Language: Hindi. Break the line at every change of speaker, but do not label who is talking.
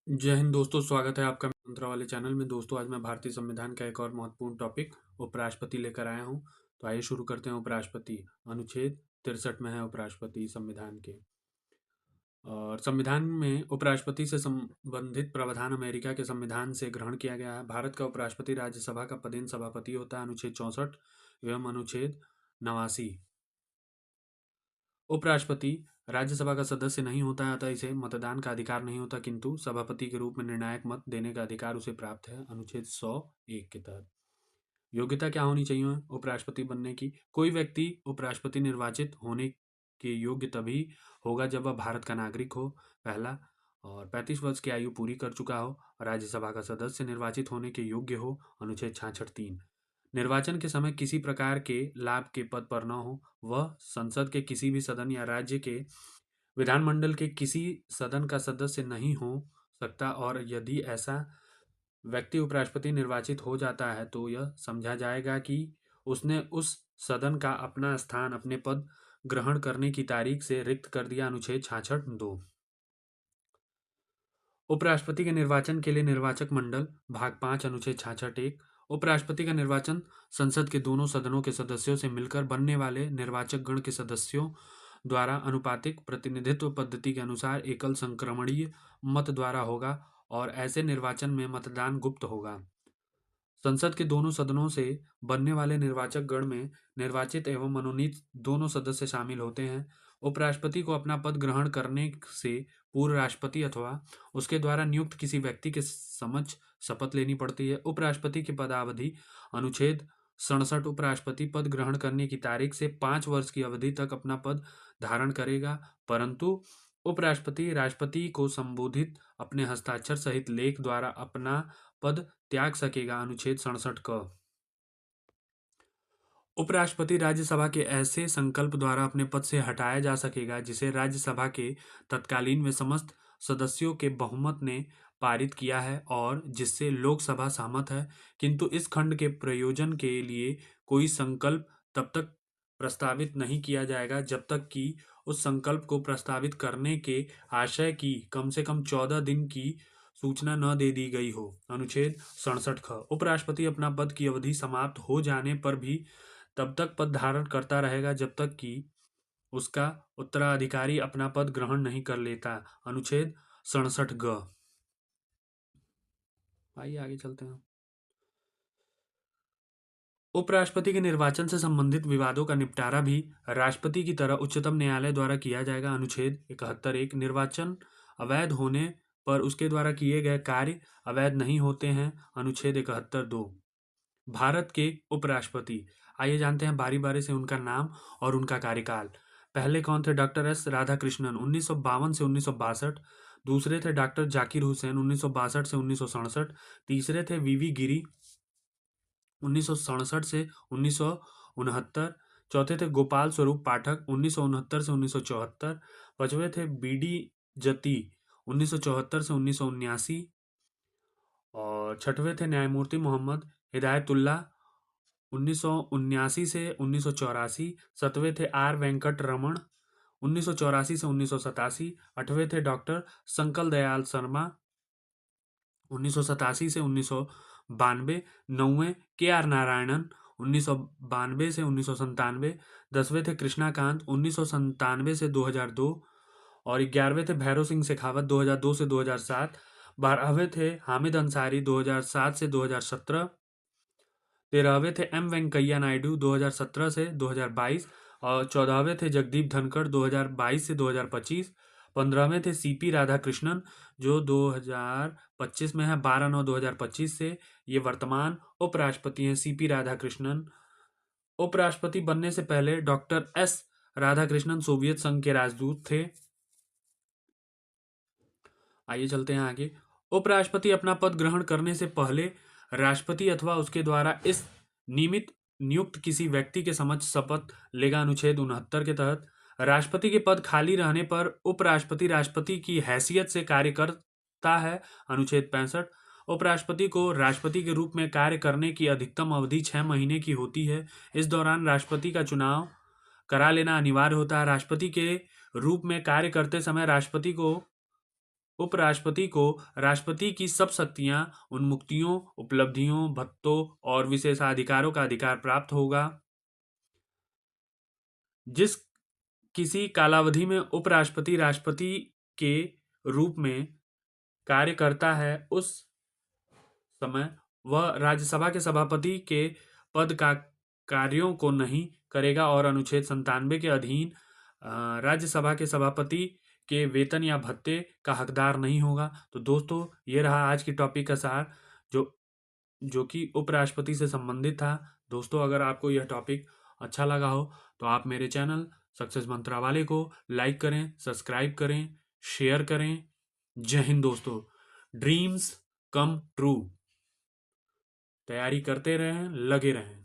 जय हिंद दोस्तों, स्वागत है आपका मंत्रा वाले चैनल में। दोस्तों, आज मैं भारतीय संविधान का एक और महत्वपूर्ण टॉपिक उपराष्ट्रपति लेकर आया हूं। तो आइए शुरू करते हैं। उपराष्ट्रपति अनुच्छेद 63 में है उपराष्ट्रपति संविधान के। और संविधान में उपराष्ट्रपति से संबंधित प्रावधान अमेरिका के संविधान से ग्रहण किया गया है। भारत का उपराष्ट्रपति राज्यसभा का पदेन सभापति होता है। अनुच्छेद 64 एवं अनुच्छेद 89। उपराष्ट्रपति राज्यसभा का सदस्य नहीं होता है, अतः इसे मतदान का अधिकार नहीं होता, किंतु सभापति के रूप में निर्णायक मत देने का अधिकार उसे प्राप्त है अनुच्छेद 101 के तहत। योग्यता क्या होनी चाहिए उपराष्ट्रपति बनने की? कोई व्यक्ति उपराष्ट्रपति निर्वाचित होने के योग्य तभी होगा जब वह भारत का नागरिक हो, पहला, और 35 वर्ष की आयु पूरी कर चुका हो, राज्यसभा का सदस्य निर्वाचित होने के योग्य हो, अनुच्छेद 66(3), निर्वाचन के समय किसी प्रकार के लाभ के पद पर न हो, वह संसद के किसी भी सदन या राज्य के विधानमंडल के किसी सदन का सदस्य नहीं हो सकता, और यदि ऐसा व्यक्ति उपराष्ट्रपति निर्वाचित हो जाता है तो यह समझा जाएगा कि उसने उस सदन का अपना स्थान अपने पद ग्रहण करने की तारीख से रिक्त कर दिया, अनुच्छेद 66(2). उपराष्ट्रपति के निर्वाचन के लिए निर्वाचक मंडल, भाग 5, अनुच्छेद 66(1). उपराष्ट्रपति का निर्वाचन संसद के दोनों सदनों के सदस्यों से मिलकर बनने वाले निर्वाचक गण के सदस्यों द्वारा अनुपातिक प्रतिनिधित्व पद्धति के अनुसार एकल संक्रमणीय मत द्वारा होगा, और ऐसे निर्वाचन में मतदान गुप्त होगा। संसद के दोनों सदनों से बनने वाले निर्वाचक गण में निर्वाचित एवं मनोनीत दोनों सदस्य शामिल होते हैं। उपराष्ट्रपति को अपना पद ग्रहण करने से पूर्व राष्ट्रपति अथवा उसके द्वारा नियुक्त किसी व्यक्ति के समक्ष शपथ लेनी पड़ती है। उपराष्ट्रपति की पदावधि, अनुच्छेद 67, उपराष्ट्रपति पद ग्रहण करने की तारीख से 5 वर्ष की अवधि तक अपना पद धारण करेगा, परंतु उपराष्ट्रपति राष्ट्रपति को संबोधित अपने हस्ताक्षर सहित लेख द्वारा अपना पद त्याग सकेगा, अनुच्छेद 67 क। उपराष्ट्रपति राज्यसभा के ऐसे संकल्प द्वारा अपने पद से हटाया जा सकेगा जिसे राज्यसभा के तत्कालीन में समस्त सदस्यों के बहुमत ने पारित किया है और जिससे लोकसभा सहमत है, किंतु इस खंड के प्रयोजन के लिए कोई संकल्प तब तक प्रस्तावित नहीं किया जाएगा जब तक कि उस संकल्प को प्रस्तावित करने के आशय की कम से कम 14 दिन की सूचना न दे दी गई हो, अनुच्छेद 67 ख। उपराष्ट्रपति अपना पद की अवधि समाप्त हो जाने पर भी तब तक पद धारण करता रहेगा जब तक कि उसका उत्तराधिकारी अपना पद ग्रहण नहीं कर लेता, अनुच्छेद 67 ग। आइए आगे चलते हैं। उपराष्ट्रपति के निर्वाचन से संबंधित विवादों का निपटारा भी राष्ट्रपति की तरह उच्चतम न्यायालय द्वारा किया जाएगा, अनुच्छेद 71(1). निर्वाचन अवैध होने पर उसके द्वारा किए गए कार्य अवैध नहीं होते हैं, अनुच्छेद 71(2). भारत के उपराष्ट्रपति, आइए जानते हैं बारी बारी से उनका नाम और उनका कार्यकाल। पहले कौन थे? डॉक्टर एस राधाकृष्णन, 1952 से 1962। दूसरे थे डॉक्टर जाकिर हुसैन, 1962 से 1967। तीसरे थे वीवी गिरी, 1967 से 1969। चौथे थे गोपाल स्वरूप पाठक, 1969 से 1974। पांचवें थे बीडी जती, 1974 से 1979। और छठवें थे न्यायमूर्ति मोहम्मद हिदायतुल्लाह, 1979 से 1984। सातवें थे आर वेंकट रमन, 1984 से 1987। आठवें थे डॉक्टर संकल दयाल शर्मा, 1987 से 1992। नौवें के आर नारायणन, 1992 से 1997। 10वें थे कृष्णाकांत, 1997 से 2002। और 11वें थे भैरव सिंह शेखावत, 2002 से 2007। 12वें थे हामिद अंसारी, 2007 से 2017। 13वें थे एम वेंकैया नायडू, 2017 से 2022। और 14वें थे जगदीप धनखड़, 2022 से 2025। 15वें थे सीपी राधाकृष्णन, जो 2025 में है, 12/9/2025 से। ये वर्तमान उपराष्ट्रपति हैं सीपी राधाकृष्णन। उपराष्ट्रपति बनने से पहले डॉक्टर एस राधाकृष्णन सोवियत संघ के राजदूत थे। आइए चलते हैं आगे। उपराष्ट्रपति अपना पद ग्रहण करने से पहले राष्ट्रपति अथवा उसके द्वारा इस नियमित नियुक्त किसी व्यक्ति के समक्ष शपथ लेगा, अनुच्छेद 69 के तहत। राष्ट्रपति के पद खाली रहने पर उपराष्ट्रपति राष्ट्रपति की हैसियत से कार्य करता है, अनुच्छेद 65। उपराष्ट्रपति को राष्ट्रपति के रूप में कार्य करने की अधिकतम अवधि 6 महीने की होती है। इस दौरान राष्ट्रपति का चुनाव करा लेना अनिवार्य होता है। राष्ट्रपति के रूप में कार्य करते समय राष्ट्रपति को उपराष्ट्रपति को राष्ट्रपति की सब शक्तियां, उन्मुक्तियों, उपलब्धियों, भत्तों और विशेषाधिकारों का अधिकार प्राप्त होगा। जिस किसी कालावधि में उपराष्ट्रपति राष्ट्रपति के रूप में कार्य करता है, उस समय वह राज्यसभा के सभापति के पद का कार्यों को नहीं करेगा और अनुच्छेद 97 के अधीन राज्यसभा के सभापति के वेतन या भत्ते का हकदार नहीं होगा। तो दोस्तों, ये रहा आज की टॉपिक का सार, जो जो कि उपराष्ट्रपति से संबंधित था। दोस्तों, अगर आपको यह टॉपिक अच्छा लगा हो तो आप मेरे चैनल सक्सेस मंत्रा वाले को लाइक करें, सब्सक्राइब करें, शेयर करें। जय हिंद दोस्तों। Dreams come true. तैयारी करते रहें, लगे रहें।